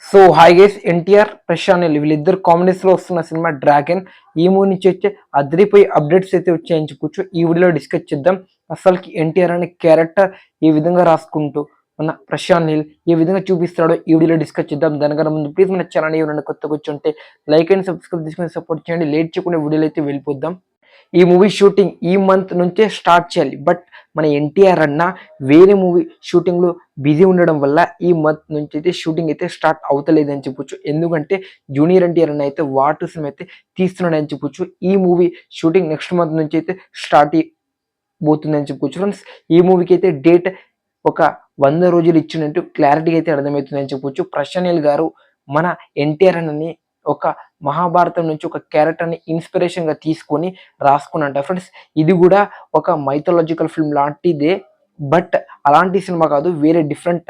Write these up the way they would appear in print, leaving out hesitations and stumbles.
So hi guys, NTR Prashanth Neel వీళ్ళిద్దరు combination లో వస్తున్న సినిమా డ్రాగన్. ఈ మూవీ నుంచి వచ్చే అదిరిపోయి అప్డేట్స్ అయితే వచ్చాయని చెప్పొచ్చు. ఈ వీడియోలో డిస్కస్ చేద్దాం. అసలుకి ఎన్టీఆర్ అనే క్యారెక్టర్ ఏ విధంగా రాసుకుంటూ మన ప్రశాంత్ నీల్ ఏ విధంగా చూపిస్తాడో ఈ వీడియోలో డిస్కస్ చేద్దాం. దానికన్నా ముందు ప్లీజ్ మన ఛానల్ ఎవరైనా కొత్తగా వచ్చి ఉంటే లైక్ అండ్ సబ్స్క్రైబ్ చేసుకుని సపోర్ట్ చేయండి. లేట్ చేయకుండా వీడియోలో అయితే వెళ్ళిపోద్దాం. ఈ మూవీ షూటింగ్ ఈ మంత్ నుంచే స్టార్ట్ చేయాలి, బట్ మన ఎన్టీఆర్ అన్న వేరే మూవీ షూటింగ్లో బిజీ ఉండడం వల్ల ఈ మంత్ నుంచి అయితే షూటింగ్ అయితే స్టార్ట్ అవుతలేదని చెప్పొచ్చు. ఎందుకంటే జూనియర్ ఎన్టీఆర్ అన్న అయితే వాటు సినిమా అయితే తీస్తున్నాడని చెప్పొచ్చు. ఈ మూవీ షూటింగ్ నెక్స్ట్ మంత్ నుంచి అయితే స్టార్ట్ పోతుందని చెప్పొచ్చు. ఫ్రెండ్స్, ఈ మూవీకి అయితే డేట్ ఒక 100 రోజులు ఇచ్చినట్టు క్లారిటీగా అయితే అర్థమవుతుందని చెప్పొచ్చు. ప్రశాంత్ నీల్ గారు మన ఎన్టీఆర్ అన్నని ఒక మహాభారతం నుంచి ఒక క్యారెక్టర్ని ఇన్స్పిరేషన్గా తీసుకొని రాసుకున్నంట. ఫ్రెండ్స్, ఇది కూడా ఒక మైథలాజికల్ ఫిల్మ్ లాంటిదే, బట్ అలాంటి సినిమా కాదు, వేరే డిఫరెంట్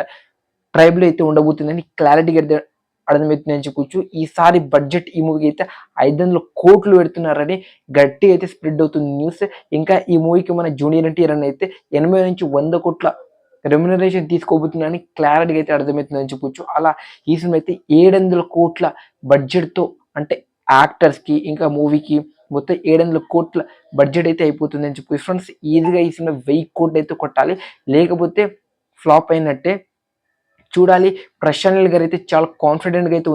ట్రైబ్లో అయితే ఉండబోతుందని క్లారిటీగా అయితే అర్థమవుతుందని చెప్పొచ్చు. ఈసారి బడ్జెట్ ఈ మూవీకి అయితే 500 కోట్లు పెడుతున్నారని గట్టి అయితే స్ప్రెడ్ అవుతుంది న్యూస్. ఇంకా ఈ మూవీకి మన జూనియర్ ఎన్టీఆర్ అని అయితే 80 నుంచి 100 కోట్ల రెమ్యునరేషన్ తీసుకోబోతుందని క్లారిటీగా అయితే అర్థమవుతుందని చెప్పొచ్చు. అలా ఈ సినిమా అయితే 700 కోట్ల బడ్జెట్తో, అంటే యాక్టర్స్కి ఇంకా మూవీకి మొత్తం 700 కోట్ల బడ్జెట్ అయితే అయిపోతుందని చెప్పి ఫ్రెండ్స్, ఈజీగా ఈ సినిమా 1000 కోట్లు అయితే కొట్టాలి, లేకపోతే ఫ్లాప్ అయినట్టే. చూడాలి. ప్రశాంత్ నీల్ గారు అయితే చాలా కాన్ఫిడెంట్గా అయితే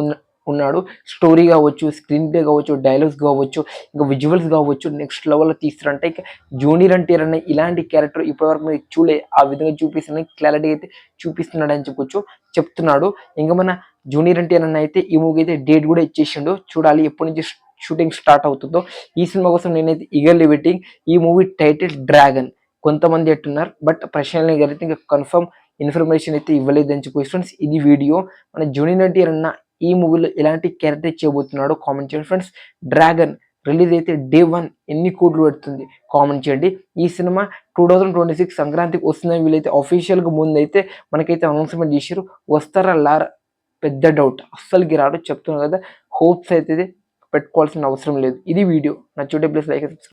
ఉన్నాడు. స్టోరీ కావచ్చు, స్క్రీన్ ప్లే కావచ్చు, డైలాగ్స్ కావచ్చు, ఇంకా విజువల్స్ కావచ్చు, నెక్స్ట్ లెవెల్లో తీస్తారంటే ఇక జూనియర్ ఎన్టీఆర్ అనే ఇలాంటి క్యారెక్టర్ ఇప్పటివరకు మీరు చూడలే, ఆ విధంగా చూపిస్తున్న క్లారిటీ అయితే చూపిస్తున్నాడు అని చెప్పొచ్చు, చెప్తున్నాడు. ఇంకా మన జూనియర్ ఎన్టీఆర్ అన్న అయితే ఈ మూవీ అయితే డేట్ కూడా ఇచ్చేసిండు. చూడాలి ఎప్పటి నుంచి షూటింగ్ స్టార్ట్ అవుతుందో. ఈ సినిమా కోసం నేనైతే ఈగర్లీ వెయిటింగ్. ఈ మూవీ టైటిల్ డ్రాగన్ కొంతమంది అంటున్నారు, బట్ ప్రశాంత్ నీల్ గారు అయితే ఇంకా కన్ఫర్మ్ ఇన్ఫర్మేషన్ అయితే ఇవ్వలేదని చెప్పి ఫ్రెండ్స్, ఇది వీడియో. మన జూనియర్ ఎన్టీఆర్ అన్న ఈ మూవీలో ఎలాంటి క్యారెక్టర్ చేయబోతున్నాడో కామెంట్ చేయండి ఫ్రెండ్స్. డ్రాగన్ రిలీజ్ అయితే డే 1 ఎన్ని కోట్లు పెడుతుంది కామెంట్ చేయండి. ఈ సినిమా 2026 సంక్రాంతికి వస్తుందని వీళ్ళైతే అఫీషియల్గా ముందైతే మనకైతే అనౌన్స్మెంట్ చేశారు. వస్తారా లారా పెద్ద డౌట్, అస్సలుకి రాడు చెప్తున్నారు కదా. హోప్స్ అయితే పెట్టుకోవాల్సిన అవసరం లేదు. ఇది వీడియో నచ్చుంటే ప్లీజ్ లైక్